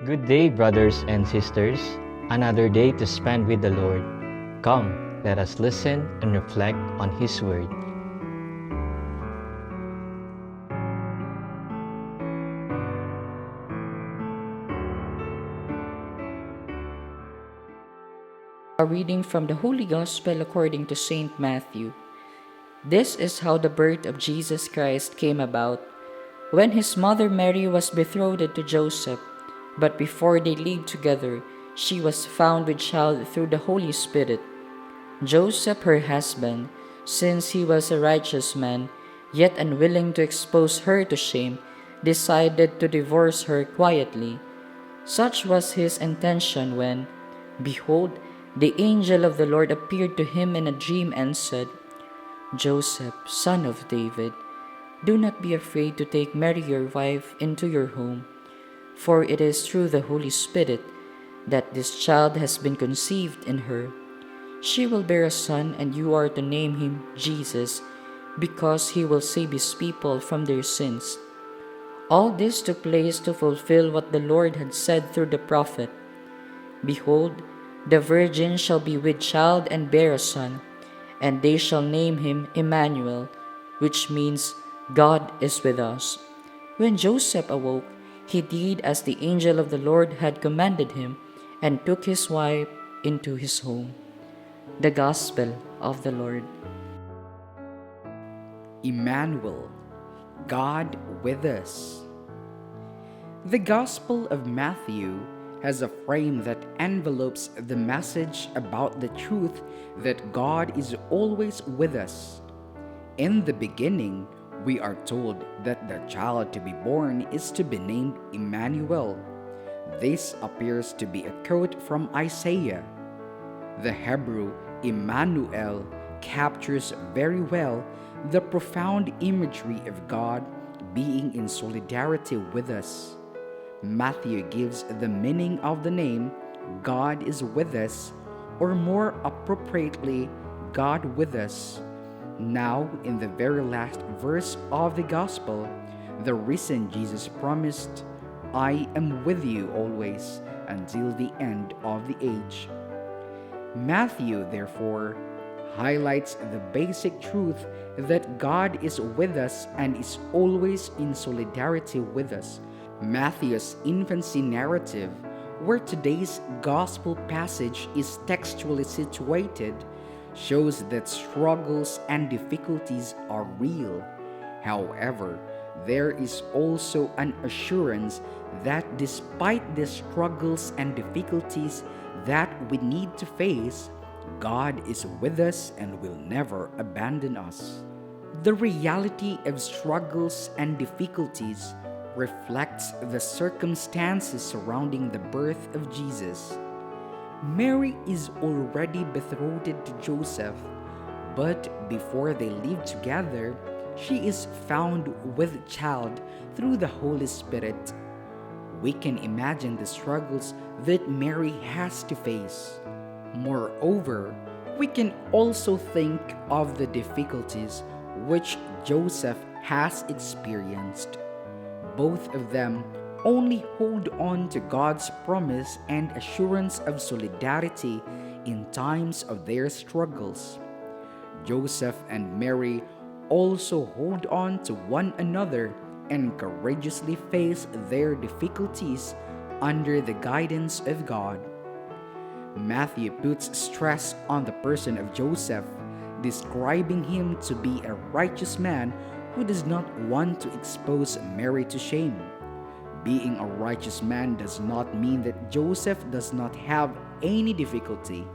Good day, brothers and sisters. Another day to spend with the Lord. Come, let us listen and reflect on His Word. A reading from the Holy Gospel according to Saint Matthew. This is how the birth of Jesus Christ came about. When his mother Mary was betrothed to Joseph, but before they lived together, she was found with child through the Holy Spirit. Joseph, her husband, since he was a righteous man, yet unwilling to expose her to shame, decided to divorce her quietly. Such was his intention when, behold, the angel of the Lord appeared to him in a dream and said, Joseph, son of David, do not be afraid to take Mary your wife into your home, for it is through the Holy Spirit that this child has been conceived in her. She will bear a son, and you are to name him Jesus, because he will save his people from their sins. All this took place to fulfill what the Lord had said through the prophet. Behold, the virgin shall be with child and bear a son, and they shall name him Emmanuel, which means God is with us. When Joseph awoke, he did as the angel of the Lord had commanded him, and took his wife into his home. The Gospel of the Lord. Emmanuel, God with us. The Gospel of Matthew has a frame that envelopes the message about the truth that God is always with us. In the beginning, we are told that the child to be born is to be named Emmanuel. This appears to be a quote from Isaiah. The Hebrew Emmanuel captures very well the profound imagery of God being in solidarity with us. Matthew gives the meaning of the name God is with us, or more appropriately, God with us. Now, in the very last verse of the Gospel, the risen Jesus promised, I am with you always until the end of the age. Matthew, therefore, highlights the basic truth that God is with us and is always in solidarity with us. Matthew's infancy narrative, where today's gospel passage is textually situated, shows that struggles and difficulties are real. However, there is also an assurance that despite the struggles and difficulties that we need to face, God is with us and will never abandon us. The reality of struggles and difficulties reflects the circumstances surrounding the birth of Jesus. Mary is already betrothed to Joseph, but before they live together, she is found with child through the Holy Spirit. We can imagine the struggles that Mary has to face. Moreover, we can also think of the difficulties which Joseph has experienced. Both of them only hold on to God's promise and assurance of solidarity in times of their struggles. Joseph and Mary also hold on to one another and courageously face their difficulties under the guidance of God. Matthew puts stress on the person of Joseph, describing him to be a righteous man who does not want to expose Mary to shame. Being a righteous man does not mean that Joseph does not have any difficulty.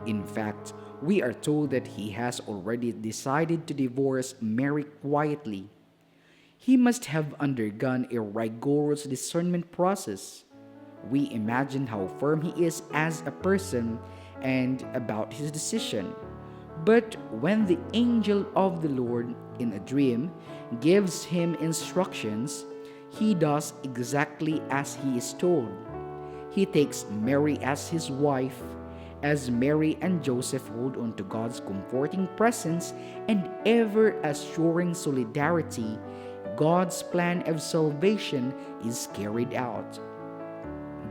In fact, we are told that he has already decided to divorce Mary quietly. He must have undergone a rigorous discernment process. We imagine how firm he is as a person and about his decision. But when the angel of the Lord in a dream gives him instructions, he does exactly as he is told. He takes Mary as his wife, as Mary and Joseph hold on to God's comforting presence and ever assuring solidarity. God's plan of salvation is carried out.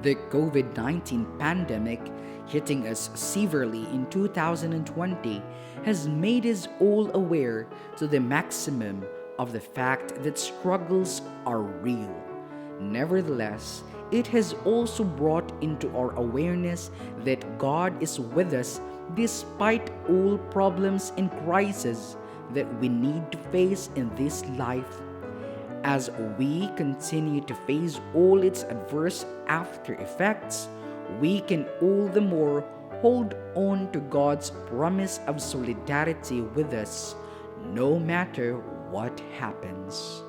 The COVID-19 pandemic, hitting us severely in 2020, has made us all aware to the maximum of the fact that struggles are real. Nevertheless, it has also brought into our awareness that God is with us despite all problems and crises that we need to face in this life. As we continue to face all its adverse after effects, we can all the more hold on to God's promise of solidarity with us, no matter what happens.